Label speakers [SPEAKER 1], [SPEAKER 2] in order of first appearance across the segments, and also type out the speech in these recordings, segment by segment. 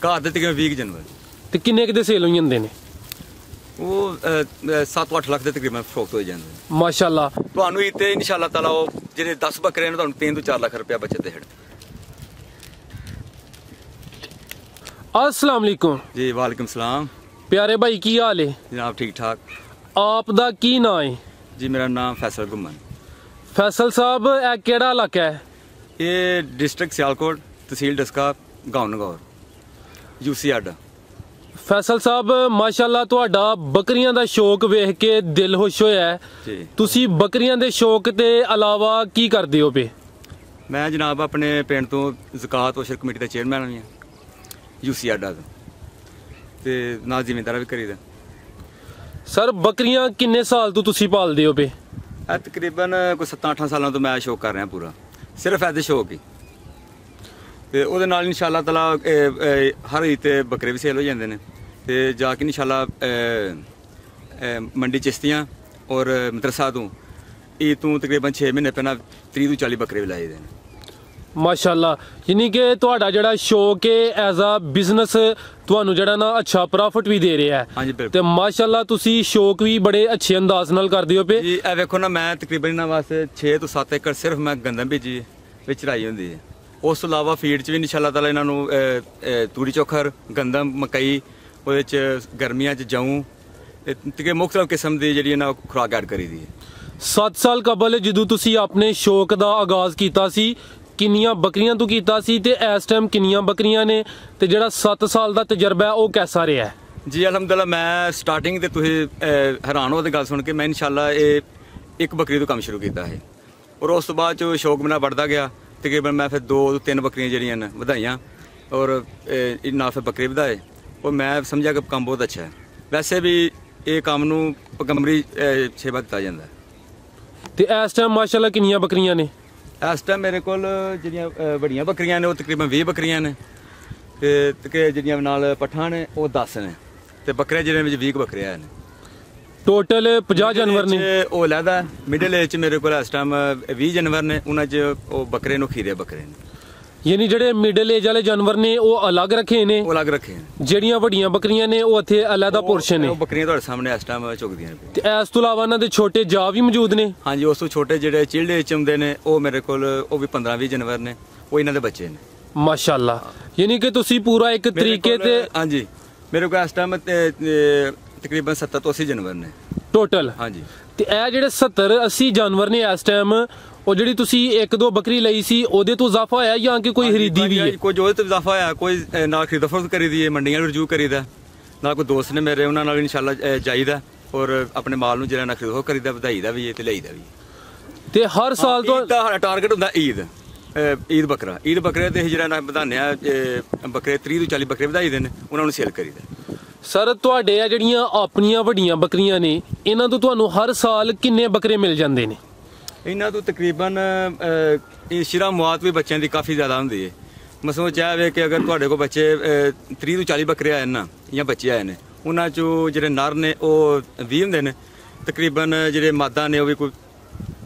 [SPEAKER 1] घर दे तकरीबन 20 जानवर।
[SPEAKER 2] ਤੇ ਕਿੰਨੇ ਕਿਤੇ ਸੇਲ ਹੋਈ ਜਾਂਦੇ ਨੇ?
[SPEAKER 1] वो 7-8 लाख के तकरीबन फरोख्त हो जाते हैं
[SPEAKER 2] माशाअल्लाह।
[SPEAKER 1] ਤੁਹਾਨੂੰ ਇੱਥੇ ਇਨਸ਼ਾਅੱਲਾ ਤਾਲਾ ਉਹ ਜਿਹੜੇ 10 ਬੱਕਰੇ ਨੇ ਤੁਹਾਨੂੰ 3 ਤੋਂ 4 ਲੱਖ रुपया बचत है।
[SPEAKER 2] अस्सलाम वालेकुम
[SPEAKER 1] जी वालेकुम सलाम।
[SPEAKER 2] प्यारे भाई की हाल है
[SPEAKER 1] जनाब ठीक ठाक।
[SPEAKER 2] आप दा की नाम है?
[SPEAKER 1] जी मेरा नाम फैसल घुमन।
[SPEAKER 2] फैसल साहब ਇਹ ਕਿਹੜਾ ਇਲਾਕਾ ਹੈ?
[SPEAKER 1] ये डिस्ट्रिक्ट सियालकोट तहसील डस्का गाँव नगौर यूसी आडा।
[SPEAKER 2] फैसल साहब माशाअल्लाह ਤੁਹਾਡਾ ਬੱਕਰੀਆਂ ਦਾ ਸ਼ੌਕ ਵੇਖ ਕੇ ਦਿਲ ਖੁਸ਼ ਹੋਇਆ ਹੈ
[SPEAKER 1] जी।
[SPEAKER 2] ਤੁਸੀਂ ਬੱਕਰੀਆਂ ਦੇ ਸ਼ੌਕ ਤੇ ਇਲਾਵਾ ਕੀ ਕਰਦੇ ਹੋ ਬੇ?
[SPEAKER 1] मैं जनाब अपने पिंड तो ज़कात औशर कमेटी का चेयरमैन भी हाँ यूसी आडा का ते नाल जिम्मेदारा भी करीदा।
[SPEAKER 2] ਸਰ ਬੱਕਰੀਆਂ ਕਿੰਨੇ ਸਾਲ ਤੋਂ ਤੁਸੀਂ ਪਾਲਦੇ ਹੋ ਬੇ?
[SPEAKER 1] तकरीबन कोई 7-8 सालों तो मैं शौक कर रहा पूरा सिर्फ ऐसे शौक ही ते ਉਹਦੇ ਨਾਲ ਇਨਸ਼ਾਅੱਲਾ ਤਾਲਾ ਹਰ ਈਦ ਤੇ ਬੱਕਰੇ ਵੀ ਸੇਲ ਹੋ ਜਾਂਦੇ ਨੇ ਤੇ ਜਾ ਕੇ ਇਨਸ਼ਾਅੱਲਾ ਮੰਡੀ ਚਿਸ਼ਤੀਆਂ ਔਰ ਮਦਰਸਾ ਤੋਂ ਈਦ ਤੋਂ ਤਕਰੀਬਨ 6 ਮਹੀਨੇ ਪਹਿਲਾਂ 30 ਤੋਂ 40 ਬੱਕਰੇ ਵੀ ਲਾਏ ਦੇ ਨੇ।
[SPEAKER 2] ਮਾਸ਼ਾਅੱਲਾ ਯਾਨੀ ਕਿ ਤੁਹਾਡਾ ਜਿਹੜਾ ਸ਼ੌਕ ਹੈ ਐਜ਼ ਅ ਬਿਜ਼ਨਸ ਤੁਹਾਨੂੰ ਜਿਹੜਾ ਨਾ ਅੱਛਾ ਪ੍ਰੋਫਿਟ ਵੀ ਦੇ ਰਿਹਾ
[SPEAKER 1] ਹਾਂਜੀ
[SPEAKER 2] ਹੈ
[SPEAKER 1] ਬਿਲਕੁਲ।
[SPEAKER 2] ਤੇ ਮਾਸ਼ਾਅੱਲਾ ਤੁਸੀਂ ਸ਼ੌਕ ਵੀ ਬੜੇ ਅੱਛੇ ਅੰਦਾਜ਼ ਨਾਲ ਕਰਦੇ ਹੋ ਪਏ
[SPEAKER 1] ਜੀ। ਇਹ ਵੇਖੋ ਨਾ ਮੈਂ ਤਕਰੀਬਨ ਇਹਨਾਂ ਵਾਸਤੇ 6 ਤੋਂ 7 ਏਕੜ ਸਿਰਫ ਮੈਂ ਗੰਦਮ ਬੀਜੀ ਵਿੱਚ ਚੜਾਈ ਹੁੰਦੀ ਹੈ। ਉਸ ਤੋਂ ਇਲਾਵਾ ਫੀਡ 'ਚ ਵੀ ਇਨਸ਼ਾਅੱਲਾ ਤਾਲਾ ਇਹਨਾਂ ਨੂੰ ਤੂੜੀ ਚੋਖਰ ਗੰਦਮ ਮਕਈ ਉਹਦੇ 'ਚ ਗਰਮੀਆਂ 'ਚ ਜੌਂ ਤੇ ਮੁਖਤਲਿਫ ਕਿਸਮ ਦੀ ਜਿਹੜੀ ਇਹਨਾਂ ਖੁਰਾਕ ਐਡ ਕਰੀ ਦੀ ਹੈ।
[SPEAKER 2] 7 ਸਾਲ ਕਬਲ ਜਦੋਂ ਤੁਸੀਂ ਆਪਣੇ ਸ਼ੌਕ ਦਾ ਆਗਾਜ਼ ਕੀਤਾ ਸੀ ਕਿੰਨੀਆਂ ਬੱਕਰੀਆਂ ਤੋਂ ਕੀਤਾ ਸੀ ਤੇ ਇਸ ਟਾਈਮ ਕਿੰਨੀਆਂ ਬੱਕਰੀਆਂ ਨੇ ਤੇ ਜਿਹੜਾ 7 ਸਾਲ ਦਾ ਤਜਰਬਾ ਹੈ ਉਹ ਕਿਹਦਾ ਰਿਹਾ?
[SPEAKER 1] ਜੀ ਅਲਹਮਦੁਲਿਲਾ ਮੈਂ ਸਟਾਰਟਿੰਗ ਤੇ ਤੁਸੀਂ ਹੈਰਾਨ ਹੋ ਤੇ ਗੱਲ ਸੁਣ ਕੇ ਮੈਂ ਇਨਸ਼ਾਅੱਲਾ ਇਹ ਇੱਕ ਬੱਕਰੀ ਤੋਂ ਕੰਮ ਸ਼ੁਰੂ ਕੀਤਾ ਹੈ ਔਰ ਉਸ ਤੋਂ ਬਾਅਦ ਚ ਸ਼ੌਕ ਮੇਰਾ ਵੱਧਦਾ ਗਿਆ। ਤਕਰੀਬਨ ਮੈਂ ਫਿਰ 2 ਤੋਂ 3 ਬੱਕਰੀਆਂ ਜਿਹੜੀਆਂ ਨੇ ਵਧਾਈਆਂ ਔਰ ਨਾਲ ਫਿਰ ਬੱਕਰੇ ਵਧਾਏ ਔਰ ਮੈਂ ਸਮਝਿਆ ਕਿ ਕੰਮ ਬਹੁਤ ਅੱਛਾ ਹੈ। ਵੈਸੇ ਵੀ ਇਹ ਕੰਮ ਨੂੰ ਪੈਗੰਬਰੀ ਸੇਵਾ ਦਿੱਤਾ ਜਾਂਦਾ ਹੈ।
[SPEAKER 2] ਤੇ ਇਸ ਟਾਈਮ ਮਾਸ਼ਾਅੱਲਾ ਕਿੰਨੀਆਂ ਬੱਕਰੀਆਂ ਨੇ?
[SPEAKER 1] ਇਸ ਟਾਈਮ ਮੇਰੇ ਕੋਲ ਜਿਹੜੀਆਂ ਵੱਡੀਆਂ ਬੱਕਰੀਆਂ ਨੇ ਉਹ ਤਕਰੀਬਨ 20 ਬੱਕਰੀਆਂ ਨੇ ਤੇ ਜਿਹੜੀਆਂ ਨਾਲ ਪੱਠਾਂ ਨੇ ਉਹ 10 ਨੇ ਤੇ ਬੱਕਰੇ ਜਿਹੜੇ ਵਿੱਚ 20 ਬੱਕਰੇ ਆਏ ਨੇ।
[SPEAKER 2] ਟੋਟਲ 50 ਜਾਨਵਰ ਨੇ।
[SPEAKER 1] ਉਹ ਲੈਦਾ ਮਿਡਲ ਏਜ ਚ ਮੇਰੇ ਕੋਲ ਇਸ ਟਾਈਮ 20 ਜਾਨਵਰ ਨੇ ਉਹਨਾਂ ਚ ਉਹ ਬੱਕਰੇ ਨੂੰ ਖੀਰੇ ਬੱਕਰੇ ਨੇ।
[SPEAKER 2] ਯਾਨੀ ਜਿਹੜੇ ਮਿਡਲ ਏਜ ਵਾਲੇ ਜਾਨਵਰ ਨੇ ਉਹ ਅਲੱਗ ਰੱਖੇ ਨੇ?
[SPEAKER 1] ਉਹ ਅਲੱਗ ਰੱਖੇ ਨੇ।
[SPEAKER 2] ਜਿਹੜੀਆਂ ਵੱਡੀਆਂ ਬੱਕਰੀਆਂ ਨੇ ਉਹ ਇੱਥੇ ਅਲੱਗਾ ਪੋਰਸ਼ਨ ਨੇ?
[SPEAKER 1] ਉਹ ਬੱਕਰੀਆਂ ਤੁਹਾਡੇ ਸਾਹਮਣੇ ਇਸ ਟਾਈਮ ਚੁੱਕਦੀਆਂ ਨੇ।
[SPEAKER 2] ਤੇ ਇਸ ਤੋਂ ਇਲਾਵਾ ਇਹਨਾਂ ਦੇ ਛੋਟੇ ਜਾ ਵੀ ਮੌਜੂਦ ਨੇ?
[SPEAKER 1] ਹਾਂਜੀ ਉਸ ਤੋਂ ਛੋਟੇ ਜਿਹੜੇ ਚਿਲਡੇ ਚ ਹੁੰਦੇ ਨੇ ਉਹ ਮੇਰੇ ਕੋਲ ਉਹ ਵੀ 15-20 ਜਾਨਵਰ ਨੇ ਉਹ ਇਹਨਾਂ ਦੇ ਬੱਚੇ ਨੇ।
[SPEAKER 2] ਮਾਸ਼ਾਅੱਲਾ ਯਾਨੀ ਕਿ ਤੁਸੀਂ ਪੂਰਾ ਇੱਕ ਤਰੀਕੇ ਤੇ।
[SPEAKER 1] ਹਾਂਜੀ ਮੇਰੇ ਕੋਲ ਇਸ ਟਾਈਮ ਤਕਰੀਬਨ 70 ਤੋਂ 80 ਜਾਨਵਰ ਨੇ
[SPEAKER 2] ਟੋਟਲ।
[SPEAKER 1] ਹਾਂਜੀ
[SPEAKER 2] ਤੇ ਇਹ ਜਿਹੜੇ 70-80 ਜਾਨਵਰ ਨੇ ਇਸ ਟਾਈਮ ਉਹ ਜਿਹੜੀ ਤੁਸੀਂ 1-2 ਬੱਕਰੀ ਲਈ ਸੀ ਉਹਦੇ ਤੋਂ ਇਜ਼ਾਫਾ ਹੋਇਆ ਜਾਂ ਕਿ ਕੋਈ ਖਰੀਦੀ ਵੀ ਹੈ?
[SPEAKER 1] ਕੋਈ ਉਹਦੇ ਤੋਂ ਇਜ਼ਾਫਾ ਹੋਇਆ ਕੋਈ ਨਾਲ ਖਰੀਦ ਫਰੋਖਤ ਕਰੀ ਦੀ ਹੈ ਮੰਡੀਆਂ ਨੂੰ ਰਜੂ ਕਰੀਦਾ ਨਾਲ ਕੋਈ ਦੋਸਤ ਨੇ ਮੇਰੇ ਉਹਨਾਂ ਨਾਲ ਇਨਸ਼ਾਅੱਲਾ ਜਾਈਦਾ ਔਰ ਆਪਣੇ ਮਾਲ ਨੂੰ ਜਿਹੜਾ ਨਾ ਖਰੀਦ ਫਰੋਖਤ ਕਰੀਦਾ ਵਧਾਈਦਾ ਵੀ ਹੈ ਤੇ ਲਈਦਾ ਵੀ।
[SPEAKER 2] ਤੇ ਹਰ ਸਾਲ ਤੋਂ
[SPEAKER 1] ਸਾਡਾ ਟਾਰਗੇਟ ਹੁੰਦਾ ਈਦ ਬੱਕਰੇ ਤੇ ਜਿਹੜਾ ਨਾ ਵਧਾਉਂਦੇ ਆ ਬੱਕਰੇ 30 ਤੋਂ 40 ਬੱਕਰੇ ਵਧਾਈ ਦੇ ਨੇ ਉਹਨਾਂ ਨੂੰ ਸੇਲ ਕਰੀਦਾ।
[SPEAKER 2] ਸਰ ਤੁਹਾਡੇ ਆ ਜਿਹੜੀਆਂ ਆਪਣੀਆਂ ਵੱਡੀਆਂ ਬੱਕਰੀਆਂ ਨੇ ਇਹਨਾਂ ਤੋਂ ਤੁਹਾਨੂੰ ਹਰ ਸਾਲ ਕਿੰਨੇ ਬੱਕਰੇ ਮਿਲ ਜਾਂਦੇ ਨੇ?
[SPEAKER 1] ਇਹਨਾਂ ਤੋਂ ਤਕਰੀਬਨ ਸ਼ਿਰਾ ਮੁਆਤ ਵੀ ਬੱਚਿਆਂ ਦੀ ਕਾਫੀ ਜ਼ਿਆਦਾ ਹੁੰਦੀ ਹੈ। ਮਸਲੋਂ ਚਾਹਵੇ ਕਿ ਅਗਰ ਤੁਹਾਡੇ ਕੋਲ ਬੱਚੇ 30 ਤੋਂ 40 ਬੱਕਰੇ ਆਏ ਨਾ ਜਾਂ ਬੱਚੇ ਆਏ ਨੇ ਉਹਨਾਂ ਚੋਂ ਜਿਹੜੇ ਨਰ ਨੇ ਉਹ 20 ਹੁੰਦੇ ਨੇ ਤਕਰੀਬਨ ਜਿਹੜੇ ਮਾਦਾ ਨੇ ਉਹ ਵੀ ਕੋਈ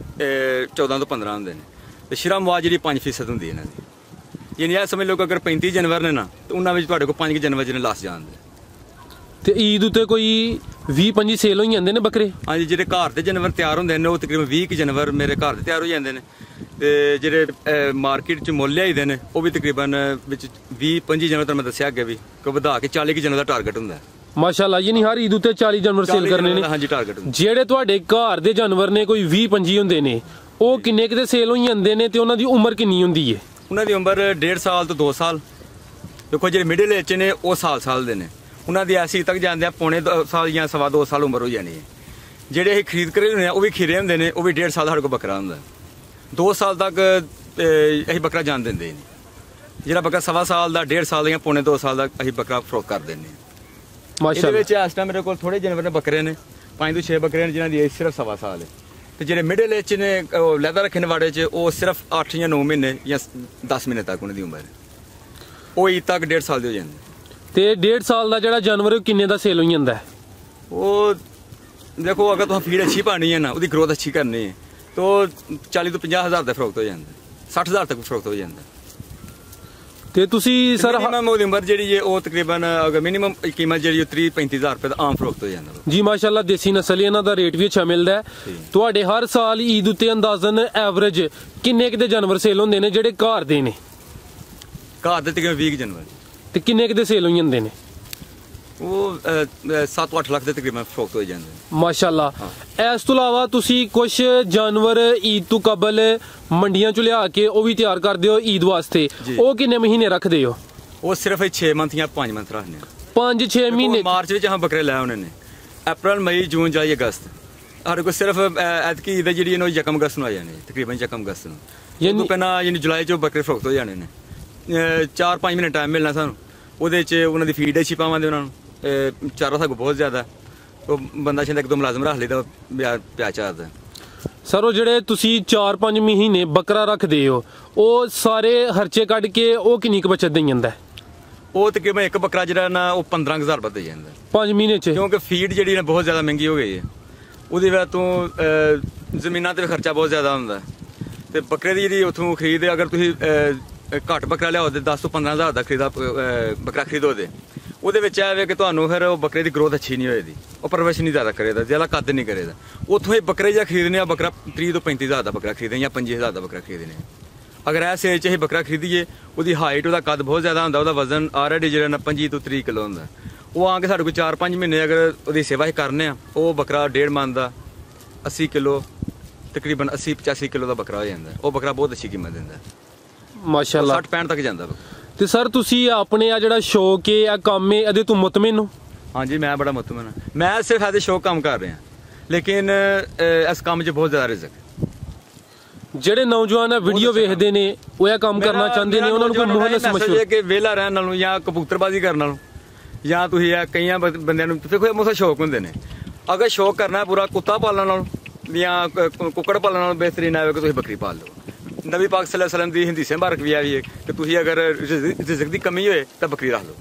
[SPEAKER 1] 14 ਤੋਂ 15 ਹੁੰਦੇ ਨੇ ਤੇ ਸ਼ਿਰਾ ਮੁਆਤ ਜਿਹੜੀ 5% ਹੁੰਦੀ ਹੈ ਇਹਨਾਂ ਦੀ। ਯਾਨੀ ਇਹ ਸਮਝ ਲਓ ਕਿ ਅਗਰ 35 ਜਾਨਵਰ ਨੇ ਨਾ ਤੇ ਉਹਨਾਂ ਵਿੱਚ ਤੁਹਾਡੇ ਕੋਲ 5 ਜਾਨਵਰ ਜਿਹਨੇ ਲਾਸ ਜਾਂਦੇ।
[SPEAKER 2] ਤੇ ਈਦ ਉੱਤੇ ਕੋਈ 20-25 ਸੇਲ ਹੋ ਜਾਂਦੇ ਨੇ ਬੱਕਰੇ?
[SPEAKER 1] ਹਾਂਜੀ ਜਿਹੜੇ ਘਰ ਦੇ ਜਾਨਵਰ ਤਿਆਰ ਹੁੰਦੇ ਨੇ ਉਹ ਤਕਰੀਬਨ 20 ਜਾਨਵਰ ਮੇਰੇ ਘਰ ਦੇ ਤਿਆਰ ਹੋ ਜਾਂਦੇ ਨੇ ਤੇ ਜਿਹੜੇ ਮਾਰਕੀਟ 'ਚ ਮੁੱਲ ਲਿਆਈਦੇ ਨੇ ਉਹ ਵੀ ਤਕਰੀਬਨ ਵਿੱਚ 20-25 ਜਾਨਵਰ ਤਾਂ ਮੈਂ ਦੱਸਿਆ ਅੱਗੇ ਵੀ ਕਿ ਵਧਾ ਕੇ 40 ਜਾਨਵਰ ਦਾ ਟਾਰਗੇਟ ਹੁੰਦਾ ਹੈ।
[SPEAKER 2] ਮਾਸ਼ਾਅੱਲਾ ਯਾਨੀ ਹਰ ਈਦ ਉੱਤੇ 40 ਜਾਨਵਰ ਸੇਲ ਕਰਨੇ ਨੇ?
[SPEAKER 1] ਹਾਂਜੀ ਟਾਰਗੇਟ ਹੁੰਦਾ।
[SPEAKER 2] ਜਿਹੜੇ ਤੁਹਾਡੇ ਘਰ ਦੇ ਜਾਨਵਰ ਨੇ ਕੋਈ 20-25 ਹੁੰਦੇ ਨੇ ਉਹ ਕਿੰਨੇ ਕਿਤੇ ਸੇਲ ਹੋ ਜਾਂਦੇ ਨੇ ਤੇ ਉਹਨਾਂ ਦੀ ਉਮਰ ਕਿੰਨੀ ਹੁੰਦੀ ਹੈ?
[SPEAKER 1] ਉਹਨਾਂ ਦੀ ਉਮਰ 1.5 ਸਾਲ ਤੋਂ 2 ਸਾਲ। ਦੇਖੋ ਜਿਹੜੇ ਮਿਡਲ ਏਜ 'ਚ ਨੇ ਉਹ ਸਾਲ ਦੇ ਨੇ ਉਹਨਾਂ ਦੀ ਐਸੀ ਤੱਕ ਜਾਂਦੇ ਆ ਪੌਣੇ 2 ਸਾਲ ਜਾਂ 2.25 ਸਾਲ ਉਮਰ ਹੋ ਜਾਣੀ ਹੈ। ਜਿਹੜੇ ਇਹ ਖਰੀਦ ਕਰੇ ਹੁੰਦੇ ਆ ਉਹ ਵੀ ਖੀਰੇ ਹੁੰਦੇ ਨੇ ਉਹ ਵੀ 1.5 ਸਾਲ ਦਾ ਸਾਡੇ ਕੋਲ ਬੱਕਰਾ ਹੁੰਦਾ 2 ਸਾਲ ਤੱਕ ਅਸੀਂ ਬੱਕਰਾ ਜਾਣ ਦਿੰਦੇ ਨਹੀਂ। ਜਿਹੜਾ ਬੱਕਰਾ 1.25 ਸਾਲ ਦਾ 1.5 ਸਾਲ ਦਾ ਜਾਂ ਪੌਣੇ 2 ਸਾਲ ਦਾ ਅਸੀਂ ਬੱਕਰਾ ਫਰੋਖ ਕਰ ਦਿੰਦੇ ਹਾਂ। ਇਹਦੇ ਵਿੱਚ ਇਸ ਟਾਈਮ ਮੇਰੇ ਕੋਲ ਥੋੜੇ ਜਾਨਵਰ ਨੇ ਬੱਕਰੇ ਨੇ 5 ਤੋਂ 6 ਬੱਕਰੇ ਨੇ ਜਿਨ੍ਹਾਂ ਦੀ ਏਜ ਸਿਰਫ 1.25 ਸਾਲ ਹੈ ਤੇ ਜਿਹੜੇ ਮਿਡਲ ਏਜ 'ਚ ਨੇ ਉਹ ਲੈਦਰ ਰੱਖਣ ਵਾੜੇ 'ਚ ਉਹ ਸਿਰਫ 8 ਜਾਂ 9 ਮਹੀਨੇ ਜਾਂ 10 ਮਹੀਨੇ ਤੱਕ ਉਹਨਾਂ ਦੀ ਉਮਰ ਹੈ। ਉਹ ਈਦ ਤੱਕ 1.5 ਸਾਲ ਦੇ ਹੋ ਜਾਂਦੇ। ਤੇ
[SPEAKER 2] 1.5 ਸਾਲ ਦਾ ਜਿਹੜਾ ਜਾਨਵਰ ਕਿੰਨੇ ਦਾ ਸੇਲ ਹੋ ਜਾਂਦਾ ਹੈ?
[SPEAKER 1] ਉਹ ਦੇਖੋ ਅਗਰ ਤੁਸੀਂ ਫੀਡ ਅੱਛੀ ਪਾਣੀ ਹੈ ਨਾ ਉਹਦੀ ਗਰੋਥ ਅੱਛੀ ਕਰਨੀ ਹੈ ਤਾਂ 40 ਤੋਂ 50 ਹਜ਼ਾਰ ਦਾ ਫਰੋਖਤ ਹੋ ਜਾਂਦਾ 60 ਹਜ਼ਾਰ ਤੱਕ ਫਰੋਖਤ ਹੋ ਜਾਂਦਾ।
[SPEAKER 2] ਤੇ ਤੁਸੀਂ ਸਰ
[SPEAKER 1] ਮਿਨੀਮਮ ਉਹਦੀ ਉਮਰ ਜਿਹੜੀ ਹੈ ਉਹ ਤਕਰੀਬਨ ਅਗਰ ਮਿਨੀਮਮ ਕੀਮਤ ਜਿਹੜੀ 30-35 ਹਜ਼ਾਰ ਰੁਪਏ ਦਾ ਆਮ ਫਰੋਖਤ ਹੋ ਜਾਂਦਾ ਵਾ।
[SPEAKER 2] ਜੀ ਮਾਸ਼ਾਅੱਲਾ ਦੇਸੀ ਨਸਲ ਇਹਨਾਂ ਦਾ ਰੇਟ ਵੀ ਅੱਛਾ ਮਿਲਦਾ ਹੈ। ਤੁਹਾਡੇ ਹਰ ਸਾਲ ਈਦ ਉੱਤੇ ਅੰਦਾਜ਼ਨ ਐਵਰੇਜ ਕਿੰਨੇ ਕੁ ਦੇ ਜਾਨਵਰ ਸੇਲ ਹੁੰਦੇ ਨੇ ਜਿਹੜੇ ਘਰ ਦੇ ਨੇ?
[SPEAKER 1] ਘਰ ਦੇ ਤਕਰੀਬਨ 20 ਜਾਨਵਰ
[SPEAKER 2] ਤੇ ਕਿੰਨੇ ਕੁ ਦੇ ਸੇਲ ਹੋ ਜਾਂਦੇ ਨੇ?
[SPEAKER 1] ਉਹ 7-8 ਲੱਖ ਦੇ ਤਕਰੀਬਨ ਫਰੋਖਤ ਹੋ ਜਾਂਦੇ ਨੇ
[SPEAKER 2] ਮਾਸ਼ਾਅੱਲਾ। ਇਸ ਤੋਂ ਇਲਾਵਾ ਤੁਸੀਂ ਕੁਝ ਜਾਨਵਰ ਈਦ ਤੋਂ ਕਬਲ ਮੰਡੀਆਂ ਚੋਂ ਲਿਆ ਕੇ ਉਹ ਵੀ ਤਿਆਰ ਕਰਦੇ ਹੋ ਈਦ ਵਾਸਤੇ, ਉਹ ਕਿੰਨੇ ਮਹੀਨੇ ਰੱਖਦੇ ਹੋ?
[SPEAKER 1] ਉਹ ਸਿਰਫ 6 ਮੰਥ ਜਾਂ 5 ਮੰਥ ਰੱਖਦੇ ਆ।
[SPEAKER 2] 5-6 ਮਹੀਨੇ
[SPEAKER 1] ਮਾਰਚ ਵਿੱਚ ਹਾਂ ਬੱਕਰੇ ਲੈ ਆਉਣੇ ਨੇ। ਅਪ੍ਰੈਲ ਮਈ ਜੂਨ ਜੁਲਾਈ ਅਗਸਤ ਸਾਡੇ ਕੋਲ ਸਿਰਫ ਐਤਕੀ ਈਦ ਜਿਹੜੀ ਇਹਨੂੰ ਯਕਮ ਅਗਸਤ ਨੂੰ ਆ ਜਾਣੀ, ਤਕਰੀਬਨ ਯਕਮ ਅਗਸਤ ਨੂੰ। ਯਾਨੀ ਪਹਿਲਾਂ ਯਾਨੀ ਜੁਲਾਈ ਚ ਬੱਕਰੇ ਫਰੋਖਤ ਹੋ ਜਾਣੇ ਨੇ। 4-5 ਮਹੀਨੇ ਟਾਈਮ ਮਿਲਣਾ ਸਾਨੂੰ। ਉਹਦੇ ਚ ਉਹਨਾਂ ਦੀ ਫੀਡ ਅੱਛੀ ਪਾਵਾਂਗੇ, ਉਹਨਾਂ ਨੂੰ ਚਾਰਾ ਸਾਡੇ ਕੋਲ ਬਹੁਤ ਜ਼ਿਆਦਾ, ਉਹ ਬੰਦਾ ਸ਼ਾਇਦ 1-2 ਮੁਲਾਜ਼ਮ ਰੱਖ ਲਈਦਾ ਪਿਆ ਚਾਰਦਾ।
[SPEAKER 2] ਸਰ ਉਹ ਜਿਹੜੇ ਤੁਸੀਂ 4-5 ਮਹੀਨੇ ਬੱਕਰਾ ਰੱਖਦੇ ਹੋ ਉਹ ਸਾਰੇ ਖਰਚੇ ਕੱਢ ਕੇ ਉਹ ਕਿੰਨੀ ਕੁ ਬਚਤ ਦੇ ਜਾਂਦਾ?
[SPEAKER 1] ਉਹ ਤਕਰੀਬਨ ਇੱਕ ਬੱਕਰਾ ਜਿਹੜਾ ਨਾ ਉਹ 15,000 ਰੁਪਏ ਦੇ ਜਾਂਦਾ
[SPEAKER 2] 5 ਮਹੀਨੇ ਚ, ਕਿਉਂਕਿ
[SPEAKER 1] ਫੀਡ ਜਿਹੜੀ ਨਾ ਬਹੁਤ ਜ਼ਿਆਦਾ ਮਹਿੰਗੀ ਹੋ ਗਈ ਹੈ। ਉਹਦੀ ਵਜ੍ਹਾ ਤੋਂ ਜ਼ਮੀਨਾਂ ਤੇ ਵੀ ਖਰਚਾ ਬਹੁਤ ਜ਼ਿਆਦਾ ਹੁੰਦਾ ਤੇ ਬੱਕਰੇ ਦੀ ਜਿਹੜੀ ਉੱਥੋਂ ਖਰੀਦ, ਅਗਰ ਤੁਸੀਂ ਘੱਟ ਬੱਕਰਾ ਲਿਆਓ ਤੇ 10 ਤੋਂ 15,000 ਦਾ ਖਰੀਦਾ ਬੱਕਰਾ ਖਰੀਦੋ ਤੇ ਉਹਦੇ ਵਿੱਚ ਇਹ ਵੇ ਕਿ ਤੁਹਾਨੂੰ ਫਿਰ ਉਹ ਬੱਕਰੇ ਦੀ ਗਰੋਥ ਅੱਛੀ ਨਹੀਂ ਹੋਏਗੀ, ਉਹ ਪਰਵਰਿਸ਼ ਨਹੀਂ ਜ਼ਿਆਦਾ ਕਰੇਗਾ, ਜ਼ਿਆਦਾ ਕੱਦ ਨਹੀਂ ਕਰੇਗਾ। ਉੱਥੋਂ ਇਹ ਬੱਕਰੇ ਜਾਂ ਖਰੀਦਨੇ ਆ ਬੱਕਰਾ 30 ਤੋਂ 35,000 ਦਾ ਬੱਕਰਾ ਖਰੀਦਨੇ ਜਾਂ 25,000 ਦਾ ਬੱਕਰਾ ਖਰੀਦਨੇ। ਅਗਰ ਇਹ ਸੇਜ 'ਚ ਇਹ ਬੱਕਰਾ ਖਰੀਦੀਏ, ਉਹਦੀ ਹਾਈਟ ਉਹਦਾ ਕੱਦ ਬਹੁਤ ਜ਼ਿਆਦਾ ਹੁੰਦਾ, ਉਹਦਾ ਵਜ਼ਨ ਆਲਰੇਡੀ ਜਿਹੜਾ ਨਾ 25 ਤੋਂ 30 ਕਿਲੋ ਹੁੰਦਾ। ਉਹ ਆ ਕੇ ਸਾਡੇ ਕੋਲ 4-5 ਮਹੀਨੇ ਅਗਰ ਉਹਦੀ ਸੇਵਾ ਹੀ ਕਰਨੇ ਆ, ਉਹ ਬੱਕਰਾ 1.5 ਮਣ ਦਾ 80 ਕਿਲੋ ਤਕਰੀਬਨ 80-85 ਕਿਲੋ ਦਾ ਬੱਕਰਾ ਹੋ ਜਾਂਦਾ। ਉਹ ਬੱਕਰਾ ਬਹੁਤ ਅੱਛੀ ਕੀਮਤ ਦਿੰਦਾ
[SPEAKER 2] ਮਾਸ਼ਾਅੱਲਾ,
[SPEAKER 1] 60-65 ਤੱਕ ਜਾਂਦਾ।
[SPEAKER 2] ਤੇ ਸਰ ਤੁਸੀਂ ਆਪਣੇ ਆ ਜਿਹੜਾ ਸ਼ੌਕ ਹੈ ਆ ਕੰਮ ਹੈ ਇਹਦੇ ਤੋਂ ਮੁਤਮਿਨ ਹੋ?
[SPEAKER 1] ਹਾਂਜੀ ਮੈਂ ਬੜਾ ਮੁਤਮਿਨ ਹਾਂ। ਮੈਂ ਸਿਰਫ ਇਹਦੇ ਸ਼ੌਕ ਕੰਮ ਕਰ ਰਿਹਾ, ਲੇਕਿਨ ਇਸ ਕੰਮ 'ਚ ਬਹੁਤ ਜ਼ਿਆਦਾ ਰਿਜ਼ਕ।
[SPEAKER 2] ਜਿਹੜੇ ਨੌਜਵਾਨ ਵੀਡੀਓ ਵੇਖਦੇ ਨੇ ਉਹ ਇਹ ਕੰਮ ਕਰਨਾ ਚਾਹੁੰਦੇ ਨੇ, ਉਹਨਾਂ ਨੂੰ ਕੋਈ ਮੁਹੱਲਤ ਮਸ਼ਵਰਾ
[SPEAKER 1] ਕਿ ਵਿਹਲਾ ਰਹਿਣ ਨਾਲੋਂ ਜਾਂ ਕਬੂਤਰਬਾਜ਼ੀ ਕਰਨ ਨਾਲੋਂ ਜਾਂ ਤੁਸੀਂ ਇਹ ਕਈਆਂ ਬੰਦਿਆਂ ਨੂੰ ਦੇਖੋ ਮੁਸਾ ਸ਼ੌਕ ਹੁੰਦੇ ਨੇ। ਅਗਰ ਸ਼ੌਕ ਕਰਨਾ ਪੂਰਾ ਕੁੱਤਾ ਪਾਲਣ ਨਾਲੋਂ ਜਾਂ ਕੁੱਕੜ ਪਾਲਣ ਨਾਲੋਂ ਬਿਹਤਰੀਨ ਹੈ ਕਿ ਤੁਸੀਂ ਬੱਕਰੀ ਪਾਲ ਲਓ। ਨਬੀ ਪਾਕ ਸੱਲੱਲਾਹੁ ਅਲੈਹਿ ਵਸੱਲਮ ਦੀ ਹਦੀਸ ਮੁਬਾਰਕ ਵੀ ਆਈ ਹੈ ਕਿ ਤੁਸੀਂ ਅਗਰ ਰਿਜ਼ਕ ਦੀ ਕਮੀ ਹੋਏ ਤਾਂ ਬੱਕਰੀ ਰੱਖ ਲਓ।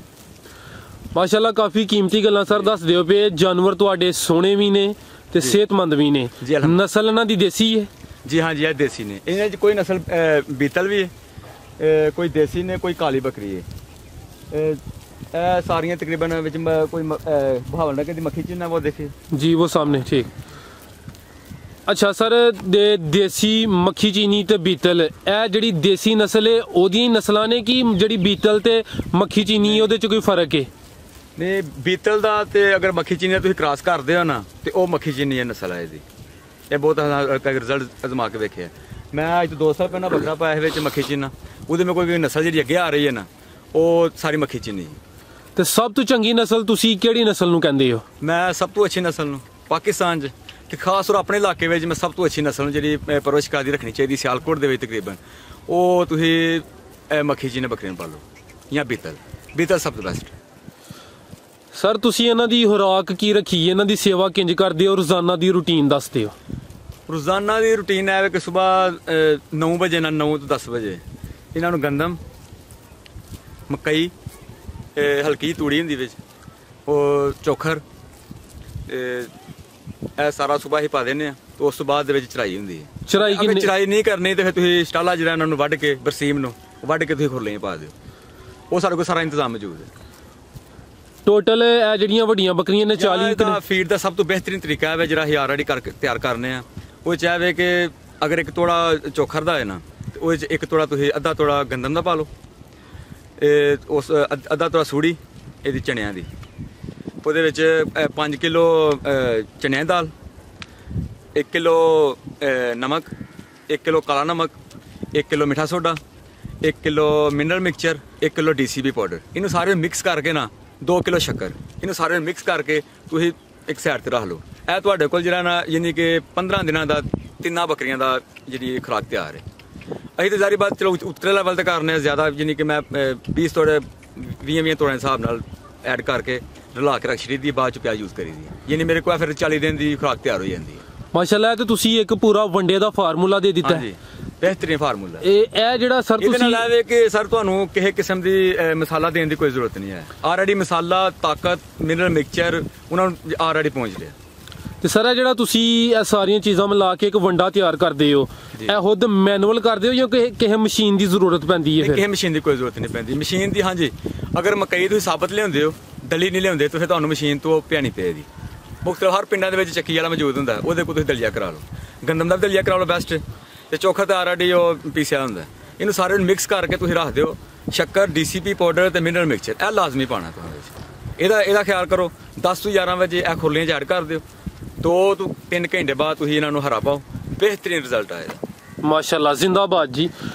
[SPEAKER 2] ਮਾਸ਼ਾਅੱਲਾ ਕਾਫੀ ਕੀਮਤੀ ਗੱਲਾਂ ਸਰ ਦੱਸ ਦਿਓ ਪਏ। ਜਾਨਵਰ ਤੁਹਾਡੇ ਸੋਹਣੇ ਵੀ ਨੇ ਤੇ ਸਿਹਤਮੰਦ ਵੀ ਨੇ। ਨਸਲ ਇਹਨਾਂ ਦੀ ਦੇਸੀ ਹੈ? ਜੀ
[SPEAKER 1] ਹਾਂ ਜੀ, ਇਹ ਦੇਸੀ ਨੇ। ਇਹਨਾਂ 'ਚ ਕੋਈ ਨਸਲ ਬੀਤਲ ਵੀ ਹੈ, ਕੋਈ ਦੇਸੀ ਨੇ, ਕੋਈ ਕਾਲੀ ਬੱਕਰੀ ਹੈ। ਇਹ ਸਾਰੀਆਂ ਤਕਰੀਬਨ ਵਿੱਚ ਕੋਈ ਬਹਾਵਲ ਨਗਰ ਦੀ ਮੱਖੀ ਚੀਨਾ ਉਹ ਦੇਖੇ
[SPEAKER 2] ਜੀ, ਉਹ ਸਾਹਮਣੇ। ਠੀਕ, ਅੱਛਾ ਸਰ, ਦੇਸੀ ਮੱਖੀ ਚੀਨੀ ਤੇ ਬੀਤਲ, ਇਹ ਜਿਹੜੀ ਦੇਸੀ ਨਸਲ ਹੈ ਉਹਦੀਆਂ ਹੀ ਨਸਲਾਂ ਨੇ ਕਿ ਜਿਹੜੀ ਬੀਤਲ ਤੇ ਮੱਖੀ ਚੀਨੀ ਉਹਦੇ 'ਚ ਕੋਈ ਫਰਕ ਹੈ?
[SPEAKER 1] ਨਹੀਂ, ਬੀਤਲ ਦਾ ਤੇ ਅਗਰ ਮੱਖੀ ਚੀਨੀ ਦਾ ਤੁਸੀਂ ਕ੍ਰਾਸ ਕਰਦੇ ਹੋ ਨਾ ਤੇ ਉਹ ਮੱਖੀ ਚੀਨੀ ਨਸਲ ਹੈ ਇਹਦੀ। ਇਹ ਬਹੁਤ ਰਿਜ਼ਲਟ ਅਜ਼ਮਾ ਕੇ ਵੇਖਿਆ। ਮੈਂ ਅੱਜ ਤੋਂ 2 ਸਾਲ ਪਹਿਲਾਂ ਬੱਕਰਾ ਪਾਇਆ ਵਿੱਚ ਮੱਖੀ ਚੀਨਾ, ਉਹਦੇ ਮੈਂ ਕੋਈ ਨਸਲ ਜਿਹੜੀ ਅੱਗੇ ਆ ਰਹੀ ਹੈ ਨਾ ਉਹ ਸਾਰੀ ਮੱਖੀ ਚੀਨੀ। ਤੇ
[SPEAKER 2] ਸਭ ਤੋਂ ਚੰਗੀ ਨਸਲ ਤੁਸੀਂ ਕਿਹੜੀ ਨਸਲ ਨੂੰ ਕਹਿੰਦੇ ਹੋ?
[SPEAKER 1] ਮੈਂ ਸਭ ਤੋਂ ਅੱਛੀ ਨਸਲ ਨੂੰ ਪਾਕਿਸਤਾਨ 'ਚ ਤੇ ਖਾਸ ਤੌਰ ਆਪਣੇ ਇਲਾਕੇ ਵਿੱਚ ਮੈਂ ਸਭ ਤੋਂ ਅੱਛੀ ਨਸਲ ਨੂੰ ਜਿਹੜੀ ਪਰਵਰਿਸ਼ ਕਰਦੀ ਰੱਖਣੀ ਚਾਹੀਦੀ ਸਿਆਲਕੋਟ ਦੇ ਵਿੱਚ ਤਕਰੀਬਨ, ਉਹ ਤੁਸੀਂ ਮੱਖੀ ਚੀਨੀ ਬੱਕਰੀ ਨੂੰ ਪਾਲੋ ਜਾਂ ਬੀਤਲ ਸਭ ਤੋਂ ਬੈਸਟ।
[SPEAKER 2] ਸਰ ਤੁਸੀਂ ਇਹਨਾਂ ਦੀ ਖੁਰਾਕ ਕੀ ਰੱਖੀ ਹੈ, ਇਹਨਾਂ ਦੀ ਸੇਵਾ ਕਿੰਜ ਕਰਦੇ ਹੋ, ਰੋਜ਼ਾਨਾ ਦੀ ਰੂਟੀਨ ਦੱਸ ਦਿਓ।
[SPEAKER 1] ਰੋਜ਼ਾਨਾ ਦੀ ਰੂਟੀਨ ਹੈ ਕਿ ਸਵੇਰ 9 ਵਜੇ ਨਾਲ 9 ਤੋਂ 10 ਵਜੇ ਇਹਨਾਂ ਨੂੰ ਗੰਦਮ, ਮਕਈ, ਹਲਕੀ ਤੂੜੀ ਹੁੰਦੀ ਵਿੱਚ, ਉਹ ਚੋਖਰ, ਇਹ ਸਾਰਾ ਸਵੇਰ ਹੀ ਪਾ ਦਿੰਦੇ ਆ। ਤੇ ਉਸ ਤੋਂ ਬਾਅਦ ਦੇ ਵਿੱਚ ਚਰਾਈ ਹੁੰਦੀ ਹੈ। ਚਰਾਈ ਨਹੀਂ ਕਰਨੀ ਤੇ ਫਿਰ ਤੁਸੀਂ ਸਟਾਲਾ ਜਿਹੜਾ ਇਹਨਾਂ ਨੂੰ ਵੱਢ ਕੇ ਬਰਸੀਮ ਨੂੰ ਵੱਢ ਕੇ ਤੁਸੀਂ ਖੁਰਲੀਆਂ ਪਾ ਦਿਓ। ਉਹ ਸਾਡੇ ਕੋਲ ਸਾਰਾ ਇੰਤਜ਼ਾਮ ਮੌਜੂਦ ਹੈ।
[SPEAKER 2] ਟੋਟਲ ਇਹ ਜਿਹੜੀਆਂ ਵੱਡੀਆਂ ਬੱਕਰੀਆਂ ਨੇ 40
[SPEAKER 1] ਦਾ ਫੀਡ ਦਾ ਸਭ ਤੋਂ ਬਿਹਤਰੀਨ ਤਰੀਕਾ ਹੈ ਜਿਹੜਾ ਅਸੀਂ ਆਲਰੇਡੀ ਕਰਕੇ ਤਿਆਰ ਕਰਨੇ ਆ। ਉਹ ਚਾਹਵੇ ਕਿ ਅਗਰ ਇੱਕ ਤੋੜਾ ਚੋਖਰ ਦਾ ਹੈ ਨਾ ਤੇ ਉਹਦੇ 'ਚ ਇੱਕ ਤੋੜਾ ਤੁਸੀਂ ਅੱਧਾ ਤੋੜਾ ਗੰਦਮ ਦਾ ਪਾ ਲਓ, ਉਸ ਅੱਧਾ ਤੋੜਾ ਸੂੜੀ ਇਹਦੀ ਚਣਿਆਂ ਦੀ, ਉਹਦੇ ਵਿੱਚ 5 ਕਿਲੋ ਚਨਿਆਂ ਦੀ ਦਾਲ, 1 ਕਿਲੋ ਨਮਕ, 1 ਕਿਲੋ ਕਾਲਾ ਨਮਕ, 1 ਕਿਲੋ ਮਿੱਠਾ soda, 1 kilo mineral mixture, 1 kilo DCB powder. ਇਹਨੂੰ ਸਾਰੇ ਮਿਕਸ ਕਰਕੇ ਨਾ 2 ਕਿਲੋ ਸ਼ੱਕਰ, ਇਹਨੂੰ ਸਾਰੇ ਮਿਕਸ ਕਰਕੇ ਤੁਸੀਂ ਇੱਕ ਸਾਈਡ ਤੇ ਰੱਖ ਲਓ। ਇਹ ਤੁਹਾਡੇ ਕੋਲ ਜਿਹੜਾ ਨਾ ਯਾਨੀ ਕਿ 15 ਦਿਨਾਂ ਦਾ 3 ਬੱਕਰੀਆਂ ਦਾ ਜਿਹੜੀ ਖੁਰਾਕ ਤਿਆਰ ਹੈ। ਅਸੀਂ ਤਾਂ ਜ਼ਾਰੀ ਬਾਤ ਚਲੋ ਉਤਲੇ ਲੈਵਲ ਤੇ ਕਰਨੇ ਆ ਜ਼ਿਆਦਾ, ਯਾਨੀ ਕਿ ਮੈਂ 20 ਤੋੜੇ 20 ਤੋੜਿਆਂ ਦੇ ਹਿਸਾਬ ਨਾਲ ਐਡ ਕਰਕੇ ਰਲਾ ਕੇ ਰੱਖ ਛੱਡੀ, ਬਾਅਦ ਚ ਪਿਆਜ਼ ਯੂਜ਼ ਕਰੀ ਦੀ, ਯਾਨੀ ਮੇਰੇ ਕੋਲ ਫਿਰ 40 ਦਿਨ ਦੀ ਖੁਰਾਕ ਤਿਆਰ ਹੋ ਜਾਂਦੀ ਹੈ।
[SPEAKER 2] ਮਾਸ਼ਾਅੱਲਾ, ਤੇ ਤੁਸੀਂ ਇੱਕ ਪੂਰਾ ਵੰਡੇ ਦਾ ਫਾਰਮੂਲਾ ਦੇ ਦਿੱਤਾ ਹੈ।
[SPEAKER 1] ਬਿਹਤਰੀਨ ਫਾਰਮੂਲਾ।
[SPEAKER 2] ਇਹ ਜਿਹੜਾ ਸਰ
[SPEAKER 1] ਤੁਸੀਂ ਇਹਦੇ ਨਾਲ ਇਹ ਕਿ ਸਰ ਤੁਹਾਨੂੰ ਕਿਸੇ ਕਿਸਮ ਦੀ ਮਸਾਲਾ ਦੇਣ ਦੀ ਕੋਈ ਜ਼ਰੂਰਤ ਨਹੀਂ ਹੈ। ਆਲਰੇਡੀ ਮਸਾਲਾ, ਤਾਕਤ, ਮਿਨਰਲ ਮਿਕਸਚਰ ਉਹਨਾਂ ਨੂੰ ਆਲਰੇਡੀ ਪਹੁੰਚ ਰਿਹਾ।
[SPEAKER 2] ਤੇ ਸਰ ਇਹ ਜਿਹੜਾ ਤੁਸੀਂ ਇਹ ਸਾਰੀਆਂ ਚੀਜ਼ਾਂ ਮਿਲਾ ਕੇ ਇੱਕ ਵੰਡਾ ਤਿਆਰ ਕਰਦੇ ਹੋ, ਇਹ ਖੁਦ ਮੈਨੂਅਲ ਕਰਦੇ ਹੋ ਜਾਂ ਕਿਸੇ ਮਸ਼ੀਨ ਦੀ ਜ਼ਰੂਰਤ ਪੈਂਦੀ ਹੈ?
[SPEAKER 1] ਕਿਸੇ ਮਸ਼ੀਨ ਦੀ ਕੋਈ ਜ਼ਰੂਰਤ ਨਹੀਂ ਪੈਂਦੀ। ਮਸ਼ੀਨ ਦੀ ਹਾਂਜੀ, ਅਗਰ ਮਕਈ ਤੁਸੀਂ ਸਾਬਤ ਲਿਆਉਂਦੇ ਹੋ, ਦਲੀ ਨਹੀਂ ਲਿਆਉਂਦੇ, ਤਾਂ ਫਿਰ ਤੁਹਾਨੂੰ ਮਸ਼ੀਨ ਤੋਂ ਪਿਆਣੀ ਪਏਗੀ। ਮੁਖਤਲਿਫ ਹਰ ਪਿੰਡਾਂ ਦੇ ਵਿੱਚ ਚੱਕੀ ਵਾਲਾ ਮੌਜੂਦ ਹੁੰਦਾ, ਉਹਦੇ ਕੋਲ ਤੁਸੀਂ ਦਲੀਆ ਕਰਾ ਲਓ, ਗੰਦਮ ਦਾ ਵੀ ਦਲੀਆ ਕਰਾ ਲਓ ਬੈਸਟ, ਤੇ ਚੋਖਾ ਤਾਂ ਆਲਰੇਡੀ ਉਹ ਪੀਸਿਆ ਹੁੰਦਾ। ਇਹਨੂੰ ਸਾਰੇ ਨੂੰ ਮਿਕਸ ਕਰਕੇ ਤੁਸੀਂ ਰੱਖ ਦਿਓ। ਸ਼ੱਕਰ, DCP ਪਾਊਡਰ ਤੇ ਮਿਨਰਲ ਮਿਕਸਚਰ ਇਹ ਲਾਜ਼ਮੀ ਪਾਉਣਾ ਤੁਹਾਨੂੰ। ਇਹਦਾ ਖਿਆਲ ਕਰੋ। 10 ਤੋਂ 11 ਵਜੇ ਇਹ ਖੁਰਲੀਆਂ 'ਚ ਐਡ ਕਰ ਦਿਓ। 2 ਤੋਂ 3 ਘੰਟੇ ਬਾਅਦ ਤੁਸੀਂ ਇਹਨਾਂ ਨੂੰ ਹਰਾ ਪਾਓ, ਬਿਹਤਰੀਨ ਰਿਜ਼ਲਟ ਆਏਗਾ।
[SPEAKER 2] ਮਾਸ਼ਾਅੱਲਾ, ਜ਼ਿੰਦਾਬਾਦ ਜੀ।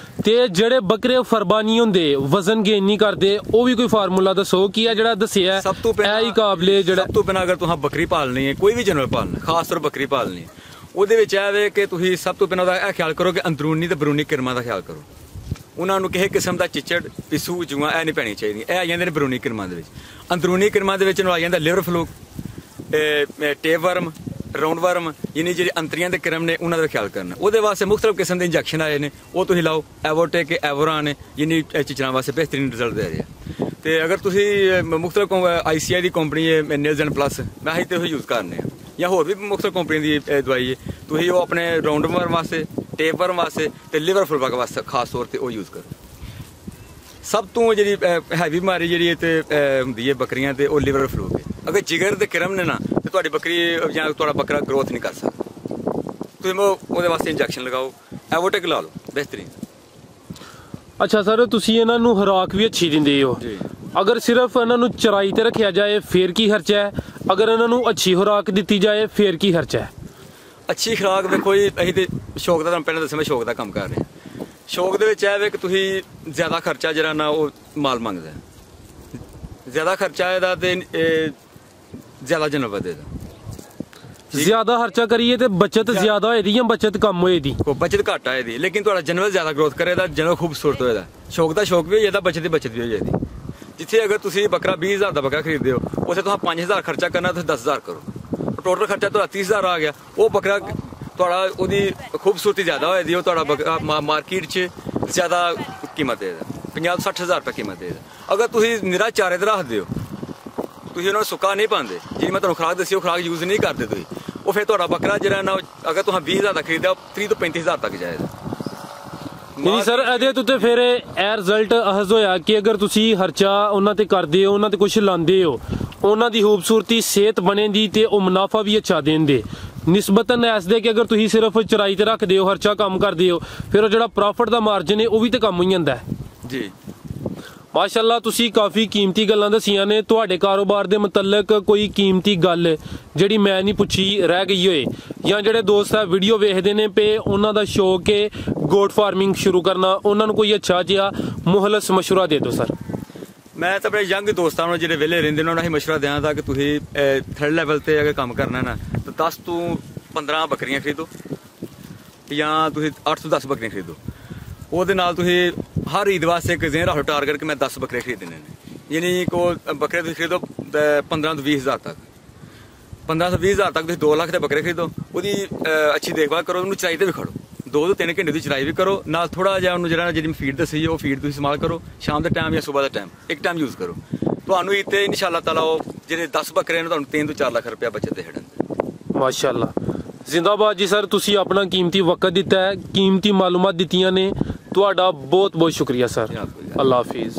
[SPEAKER 2] ਤੇ ਜਿਹੜੇ ਬੱਕਰੇ ਫਰਬਾ ਨਹੀਂ ਹੁੰਦੇ, ਵਜ਼ਨ ਗੇਨ ਨਹੀਂ ਕਰਦੇ, ਉਹ ਵੀ ਕੋਈ ਫਾਰਮੂਲਾ ਦੱਸੋ ਕਿ ਇਹ ਜਿਹੜਾ ਦੱਸਿਆ
[SPEAKER 1] ਸਭ ਤੋਂ ਪਹਿਲਾਂ
[SPEAKER 2] ਇਹ ਹੀ ਕਾਬਲੇ ਜਿਹੜਾ
[SPEAKER 1] ਸਭ ਤੋਂ ਪਹਿਲਾਂ ਅਗਰ ਤੁਸੀਂ ਬੱਕਰੀ ਪਾਲਣੀ ਹੈ, ਕੋਈ ਵੀ ਜਾਨਵਰ ਪਾਲਣਾ, ਖਾਸ ਤੌਰ ਬੱਕਰੀ ਪਾਲਣੀ ਹੈ, ਉਹਦੇ ਵਿੱਚ ਇਹ ਵੇ ਕਿ ਤੁਸੀਂ ਸਭ ਤੋਂ ਪਹਿਲਾਂ ਇਹ ਖਿਆਲ ਕਰੋ ਕਿ ਅੰਦਰੂਨੀ ਤੇ ਬਰੂਨੀ ਕਿਰਮਾਂ ਦਾ ਖਿਆਲ ਕਰੋ। ਉਹਨਾਂ ਨੂੰ ਕਿਸੇ ਕਿਸਮ ਦਾ ਚਿੱਚੜ, ਪਿੱਸੂ, ਜੂਆਂ ਇਹ ਨਹੀਂ ਪੈਣੀ ਚਾਹੀਦੀ। ਇਹ ਆ ਜਾਂਦੇ ਨੇ ਬਰੂਨੀ ਕਿਰਮਾਂ ਦੇ ਵਿੱਚ। ਅੰਦਰੂਨੀ ਕਿਰਮਾਂ ਦੇ ਵਿੱਚ ਨੂੰ ਆ ਜਾਂਦਾ liver fluke, tapeworm, roundworm, ਯਾਨੀ ਜਿਹੜੇ ਅੰਤਰੀਆਂ ਦੇ ਕਿਰਮ ਨੇ ਉਹਨਾਂ ਦਾ ਖਿਆਲ ਕਰਨਾ। ਉਹਦੇ ਵਾਸਤੇ ਮੁਖਤਲਿਫ ਕਿਸਮ ਦੇ ਇੰਜੈਕਸ਼ਨ ਆਏ ਨੇ, ਉਹ ਤੁਸੀਂ ਲਾਓ। ਐਵੋਟੇਕ, ਐਵੋਰਾ ਨੇ, ਯਾਨੀ ਚਿਚੜਾਂ ਵਾਸਤੇ ਬਿਹਤਰੀਨ ਰਿਜ਼ਲਟ ਦੇ ਰਹੇ ਆ। ਤੇ ਅਗਰ ਤੁਸੀਂ ਮੁਖਤਲਿਫ ICI ਦੀ ਕੰਪਨੀ ਹੈ ਨੇਲਜ਼ ਐਂਡ ਪਲੱਸ, ਮੈਂ ਅਸੀਂ ਤੇ ਉਹ ਯੂਜ਼ ਕਰਨੇ ਆ, ਜਾਂ ਹੋਰ ਵੀ ਮੁਖਤਲਿਫ ਕੰਪਨੀ ਦੀ ਦਵਾਈ ਹੈ, ਤੁਸੀਂ ਉਹ ਆਪਣੇ ਰਾਉਂਡ ਵਰਮ ਵਾਸਤੇ, ਟੇਪ ਵਰਮ ਵਾਸਤੇ ਤੇ ਲਿਵਰ ਫਲੂਕ ਵਾਸਤੇ ਖਾਸ ਤੌਰ ਤੇ ਉਹ ਯੂਜ਼ ਕਰੋ। ਸਭ ਤੋਂ ਜਿਹੜੀ ਹੈਵੀ ਬਿਮਾਰੀ ਜਿਹੜੀ ਤੇ ਹੁੰਦੀ ਹੈ ਬੱਕਰੀਆਂ ਤੇ, ਉਹ ਲਿਵਰ ਫਲੂਕ ਹੈ। ਅਗਰ ਜਿਗਰ ਦੇ ਕਿਰਮ ਨੇ ਨਾ, ਤੇ ਤੁਹਾਡੀ ਬੱਕਰੀ ਜਾਂ ਤੁਹਾਡਾ ਬੱਕਰਾ ਗਰੋਥ ਨਹੀਂ ਕਰ ਸਕਦਾ। ਤੁਸੀਂ ਉਹਦੇ ਵਾਸਤੇ ਇੰਜੈਕਸ਼ਨ ਲਗਾਓ, ਐਵੋਟੇਕ ਲਾ ਲਓ, ਬਿਹਤਰੀਨ।
[SPEAKER 2] ਅੱਛਾ ਸਰ, ਤੁਸੀਂ ਇਹਨਾਂ ਨੂੰ ਖੁਰਾਕ ਵੀ ਅੱਛੀ ਦਿੰਦੇ ਹੋ। ਅਗਰ ਸਿਰਫ ਇਹਨਾਂ ਨੂੰ ਚਰਾਈ ਤੇ ਰੱਖਿਆ ਜਾਏ ਫਿਰ ਕੀ ਖਰਚਾ ਹੈ? ਅਗਰ ਇਹਨਾਂ ਨੂੰ ਅੱਛੀ ਖੁਰਾਕ ਦਿੱਤੀ ਜਾਏ ਫਿਰ ਕੀ ਖਰਚਾ ਹੈ?
[SPEAKER 1] ਅੱਛੀ ਖੁਰਾਕ ਵੇਖੋ ਜੀ, ਅਸੀਂ ਤੇ ਸ਼ੌਕ ਦਾ, ਤੁਹਾਨੂੰ ਪਹਿਲਾਂ ਦੱਸਿਆ ਮੈਂ ਸ਼ੌਕ ਦਾ ਕੰਮ ਕਰ ਰਿਹਾ। ਸ਼ੌਕ ਦੇ ਵਿੱਚ ਇਹ ਵੇ ਕਿ ਤੁਸੀਂ ਜ਼ਿਆਦਾ ਖਰਚਾ ਜਿਹੜਾ ਨਾ ਉਹ ਮਾਲ ਮੰਗਦਾ, ਜ਼ਿਆਦਾ ਖਰਚਾ ਇਹਦਾ ਤੇ ਜ਼ਿਆਦਾ ਜਾਨਵਰ ਦੇਦਾ।
[SPEAKER 2] ਜ਼ਿਆਦਾ ਖਰਚਾ ਕਰੀਏ ਤੇ ਬਚਤ ਜ਼ਿਆਦਾ ਹੋਏਦੀ ਜਾਂ ਬਚਤ ਕਮ ਹੋਏਦੀ?
[SPEAKER 1] ਬਚਤ ਘੱਟ ਆਏਦੀ, ਲੇਕਿਨ ਤੁਹਾਡਾ ਜਾਨਵਰ ਜ਼ਿਆਦਾ ਗਰੋਥ ਕਰੇਗਾ, ਜਾਨਵਰ ਖੂਬਸੂਰਤ ਹੋਏਗਾ। ਸ਼ੌਕ ਦਾ ਸ਼ੌਕ ਵੀ ਹੋ ਜਾਂਦਾ, ਬਚਤ ਦੀ ਬਚਤ ਵੀ ਹੋ ਜਾਂਦੀ। ਜਿੱਥੇ ਅਗਰ ਤੁਸੀਂ ਬੱਕਰਾ 20,000 ਦਾ ਬੱਕਰਾ ਖਰੀਦਦੇ ਹੋ, ਉੱਥੇ ਤੁਸੀਂ 5,000 ਖਰਚਾ ਕਰਨਾ, ਤੁਸੀਂ 10,000 ਕਰੋ, ਟੋਟਲ ਖਰਚਾ ਤੁਹਾਡਾ 30,000 ਆ ਗਿਆ। ਉਹ ਬੱਕਰਾ ਤੁਹਾਡਾ ਉਹਦੀ ਖੂਬਸੂਰਤੀ ਜ਼ਿਆਦਾ ਹੋਏਦੀ, ਉਹ ਤੁਹਾਡਾ ਬੱਕਰਾ ਮਾਰਕੀਟ 'ਚ ਜ਼ਿਆਦਾ ਕੀਮਤ ਹੈ, 50-60,000 ਰੁਪਏ ਕੀਮਤ ਹੈ। ਅਗਰ ਤੁਸੀਂ ਨਿਰਾ ਚਾਰੇ ਤੇ ਰੱਖਦੇ ਹੋ, ਤੁਸੀਂ ਉਹਨਾਂ ਨੂੰ ਸੁੱਕਾ ਨਹੀਂ ਪਾਉਂਦੇ, ਜਿਹੀ ਮੈਂ ਤੁਹਾਨੂੰ ਖੁਰਾਕ ਦੱਸੀ ਉਹ ਖੁਰਾਕ ਯੂਜ਼ ਨਹੀਂ ਕਰਦੇ ਤੁਸੀਂ, ਉਹ ਫਿਰ ਤੁਹਾਡਾ ਬੱਕਰਾ ਜਿਹੜਾ ਨਾ, ਅਗਰ ਤੁਸੀਂ 20,000 ਦਾ ਖਰੀਦਿਆ, 30 ਤੋਂ 35,000 ਤੱਕ ਜਾਏਗਾ।
[SPEAKER 2] ਨਹੀਂ ਸਰ, ਇਹਦੇ ਉੱਤੇ ਫਿਰ ਇਹ ਰਿਜ਼ਲਟ ਅਹਜ਼ ਹੋਇਆ ਕਿ ਅਗਰ ਤੁਸੀਂ ਖਰਚਾ ਉਹਨਾਂ ਤੇ ਕਰਦੇ ਹੋ, ਉਹਨਾਂ ਤੇ ਕੁਝ ਲਾਉਂਦੇ ਹੋ, ਉਹਨਾਂ ਦੀ ਖੂਬਸੂਰਤੀ ਸਿਹਤ ਬਣੇਦੀ ਤੇ ਉਹ ਮੁਨਾਫਾ ਵੀ ਅੱਛਾ ਦੇਂਦੇ ਨਿਸਬਤਨ ਐਸ ਦੇ ਕਿ ਅਗਰ ਤੁਸੀਂ ਸਿਰਫ ਚਰਾਈ ਤੇ ਰੱਖਦੇ ਹੋ, ਖਰਚਾ ਕੰਮ ਕਰਦੇ ਹੋ, ਫਿਰ ਉਹ ਜਿਹੜਾ ਪ੍ਰੋਫਿਟ ਦਾ ਮਾਰਜਨ ਹੈ ਉਹ ਵੀ ਤੇ ਕੰਮ ਹੀ ਜਾਂਦਾ
[SPEAKER 1] ਜੀ।
[SPEAKER 2] ਮਾਸ਼ਾਅੱਲਾ, ਤੁਸੀਂ ਕਾਫੀ ਕੀਮਤੀ ਗੱਲਾਂ ਦੱਸੀਆਂ ਨੇ। ਤੁਹਾਡੇ ਕਾਰੋਬਾਰ ਦੇ ਮੁਤਲਕ ਕੋਈ ਕੀਮਤੀ ਗੱਲ ਜਿਹੜੀ ਮੈਂ ਨਹੀਂ ਪੁੱਛੀ ਰਹਿ ਗਈ ਹੋਏ, ਜਾਂ ਜਿਹੜੇ ਦੋਸਤ ਆ ਵੀਡੀਓ ਵੇਖਦੇ ਨੇ ਪਏ ਉਹਨਾਂ ਦਾ ਸ਼ੌਕ ਹੈ ਗੋਟ ਫਾਰਮਿੰਗ ਸ਼ੁਰੂ ਕਰਨਾ, ਉਹਨਾਂ ਨੂੰ ਕੋਈ ਅੱਛਾ ਜਿਹਾ ਮੁਹਲਸ ਮਸ਼ਵਰਾ ਦੇ ਦਿਓ ਸਰ।
[SPEAKER 1] ਮੈਂ ਤਾਂ ਆਪਣੇ ਯੰਗ ਦੋਸਤਾਂ ਨੂੰ ਜਿਹੜੇ ਵਿਹਲੇ ਰਹਿੰਦੇ ਨੇ ਉਹਨਾਂ ਨੂੰ ਮਸ਼ਵਰਾ ਦਿਆਂ ਦਾ ਕਿ ਤੁਸੀਂ 3rd ਲੈਵਲ ਤੇ ਅਗਰ ਕੰਮ ਕਰਨਾ ਨਾ, ਤਾਂ 10 ਤੋਂ 15 ਬੱਕਰੀਆਂ ਖਰੀਦੋ, ਜਾਂ ਤੁਸੀਂ 8 ਤੋਂ 10 ਬੱਕਰੀਆਂ ਖਰੀਦੋ। ਉਹਦੇ ਨਾਲ ਤੁਸੀਂ ਹਰ ਈਦ ਵਾਸਤੇ ਇੱਕ ਜ਼ਿਹਨ ਰੱਖੋ ਟਾਰਗੇਟ ਕਿ ਮੈਂ 10 ਬੱਕਰੇ ਖਰੀਦਣੇ ਨੇ, ਯਾਨੀ ਕੋ ਬੱਕਰੇ ਤੁਸੀਂ ਖਰੀਦੋ 15 ਤੋਂ 20,000 ਤੱਕ। 15 ਤੋਂ 20,000 ਤੱਕ ਤੁਸੀਂ 2 ਲੱਖ ਦੇ ਬੱਕਰੇ ਖਰੀਦੋ, ਉਹਦੀ ਅੱਛੀ ਦੇਖਭਾਲ ਕਰੋ, ਉਹਨੂੰ ਚਰਾਈ ਤੇ ਵੀ ਖੜੋ, 2 ਤੋਂ 3 ਘੰਟੇ ਦੀ ਚਰਾਈ ਵੀ ਕਰੋ, ਨਾਲ ਥੋੜਾ ਜਿਹਾ ਉਹਨੂੰ ਜਿਹੜਾ ਜਿਹੜੀ ਫੀਡ ਦੱਸੀ ਉਹ ਫੀਡ ਤੁਸੀਂ ਇਸਤੇਮਾਲ ਕਰੋ, ਸ਼ਾਮ ਦੇ ਟਾਈਮ ਜਾਂ ਸਵੇਰ ਦਾ ਟਾਈਮ, ਇੱਕ ਟਾਈਮ ਯੂਜ਼ ਕਰੋ। ਤੁਹਾਨੂੰ ਇੱਥੇ ਇਨਸ਼ਾਅੱਲਾ ਤਾਲਾ ਉਹ ਜਿਹੜੇ 10 ਬੱਕਰੇ ਨੇ ਤੁਹਾਨੂੰ 3 ਤੋਂ 4 ਲੱਖ ਰੁਪਇਆ ਬਚਤ ਦੇ ਛੱਡਣ।
[SPEAKER 2] ਮਾਸ਼ਾਅੱਲਾ, ਜ਼ਿੰਦਾਬਾਦ ਜੀ ਸਰ, ਤੁਸੀਂ ਆਪਣਾ ਕੀਮਤੀ ਵਕਤ ਦਿੱਤਾ ਹੈ, ਕੀਮਤੀ ਮਾਲੂਮਾਤ ਦਿੱਤੀਆਂ ਨੇ, ਤੁਹਾਡਾ ਬਹੁਤ ਬਹੁਤ ਸ਼ੁਕਰੀਆ ਸਰ। ਅੱਲਾ ਹਾਫਿਜ਼।